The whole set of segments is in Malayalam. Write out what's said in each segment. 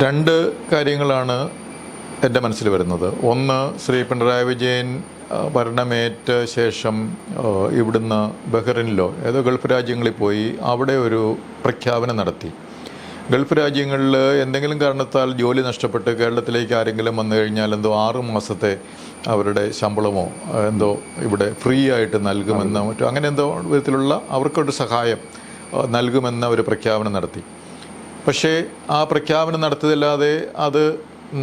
രണ്ട് കാര്യങ്ങളാണ് എൻ്റെ മനസ്സിൽ വരുന്നത്. ഒന്ന്, ശ്രീ പിണറായി വിജയൻ ഭരണമേറ്റ ശേഷം ഇവിടുന്ന് ബഹ്റിനിലോ ഏതോ ഗൾഫ് രാജ്യങ്ങളിൽ പോയി അവിടെ ഒരു പ്രഖ്യാപനം നടത്തി. ഗൾഫ് രാജ്യങ്ങളിൽ എന്തെങ്കിലും കാരണത്താൽ ജോലി നഷ്ടപ്പെട്ട് കേരളത്തിലേക്ക് ആരെങ്കിലും വന്നു കഴിഞ്ഞാൽ എന്തോ 6 മാസത്തെ അവരുടെ ശമ്പളമോ എന്തോ ഇവിടെ ഫ്രീ ആയിട്ട് നൽകുമെന്നോ മറ്റോ അങ്ങനെ എന്തോ വിധത്തിലുള്ള അവർക്കൊരു സഹായം നൽകുമെന്ന ഒരു പ്രഖ്യാപനം നടത്തി. പക്ഷേ ആ പ്രഖ്യാപനം നടത്തിയതല്ലാതെ അത്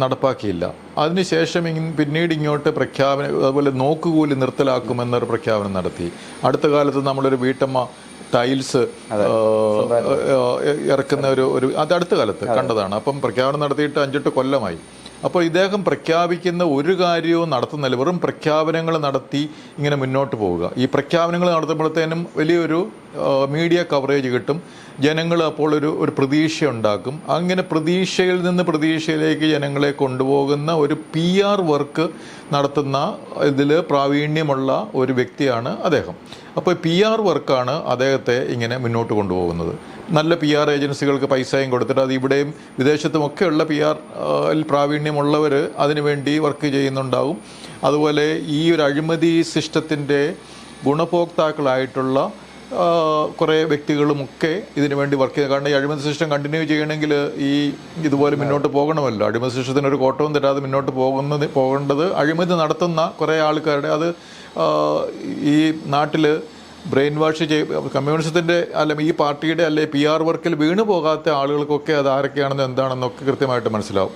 നടപ്പാക്കിയില്ല. അതിനുശേഷം പിന്നീട് ഇങ്ങോട്ട് അതുപോലെ നോക്കുകൂലി നിർത്തലാക്കുമെന്നൊരു പ്രഖ്യാപനം നടത്തി. അടുത്ത കാലത്ത് നമ്മളൊരു വീട്ടമ്മ ടൈൽസ് ഇറക്കുന്ന ഒരു അത് അടുത്ത കാലത്ത് കണ്ടതാണ്. അപ്പം പ്രഖ്യാപനം നടത്തിയിട്ട് 5-8 കൊല്ലമായി. അപ്പോൾ ഇദ്ദേഹം പ്രഖ്യാപിക്കുന്ന ഒരു കാര്യവും നടത്തുന്നില്ല, വെറും പ്രഖ്യാപനങ്ങൾ നടത്തി ഇങ്ങനെ മുന്നോട്ട് പോവുക. ഈ പ്രഖ്യാപനങ്ങൾ നടത്തുമ്പോഴത്തേനും വലിയൊരു മീഡിയ കവറേജ് കിട്ടും, ജനങ്ങൾ അപ്പോൾ ഒരു പ്രതീക്ഷ ഉണ്ടാക്കും. അങ്ങനെ പ്രതീക്ഷയിൽ നിന്ന് പ്രതീക്ഷയിലേക്ക് ജനങ്ങളെ കൊണ്ടുപോകുന്ന ഒരു PR വർക്ക് നടത്തുന്ന ഇതിൽ പ്രാവീണ്യമുള്ള ഒരു വ്യക്തിയാണ് അദ്ദേഹം. അപ്പോൾ PR വർക്കാണ് അദ്ദേഹത്തെ ഇങ്ങനെ മുന്നോട്ട് കൊണ്ടുപോകുന്നത്. നല്ല PR ഏജൻസികൾക്ക് പൈസയും കൊടുത്തിട്ട് അത് ഇവിടെയും വിദേശത്തുമൊക്കെയുള്ള PR പ്രാവീണ്യമുള്ളവർ അതിനുവേണ്ടി വർക്ക് ചെയ്യുന്നുണ്ടാവും. അതുപോലെ ഈ ഒരു അഴിമതി സിസ്റ്റത്തിൻ്റെ ഗുണഭോക്താക്കളായിട്ടുള്ള കുറേ വ്യക്തികളുമൊക്കെ ഇതിനു വേണ്ടി വർക്ക് ചെയ്യുക. കാരണം ഈ അഴിമതി സിസ്റ്റം കണ്ടിന്യൂ ചെയ്യണമെങ്കിൽ ഇതുപോലെ മുന്നോട്ട് പോകണമല്ലോ. അഴിമതി സിസ്റ്റത്തിന് ഒരു കോട്ടവും തരാതെ മുന്നോട്ട് പോകേണ്ടത് അഴിമതി നടത്തുന്ന കുറേ ആൾക്കാരുടെ അത് ഈ നാട്ടിൽ ബ്രെയിൻ വാഷ് കമ്മ്യൂണിസത്തിൻ്റെ ഈ പാർട്ടിയുടെ PR വർക്കിൽ വീണു പോകാത്ത ആളുകൾക്കൊക്കെ അത് ആരൊക്കെയാണെന്ന് എന്താണെന്നൊക്കെ കൃത്യമായിട്ട് മനസ്സിലാവും.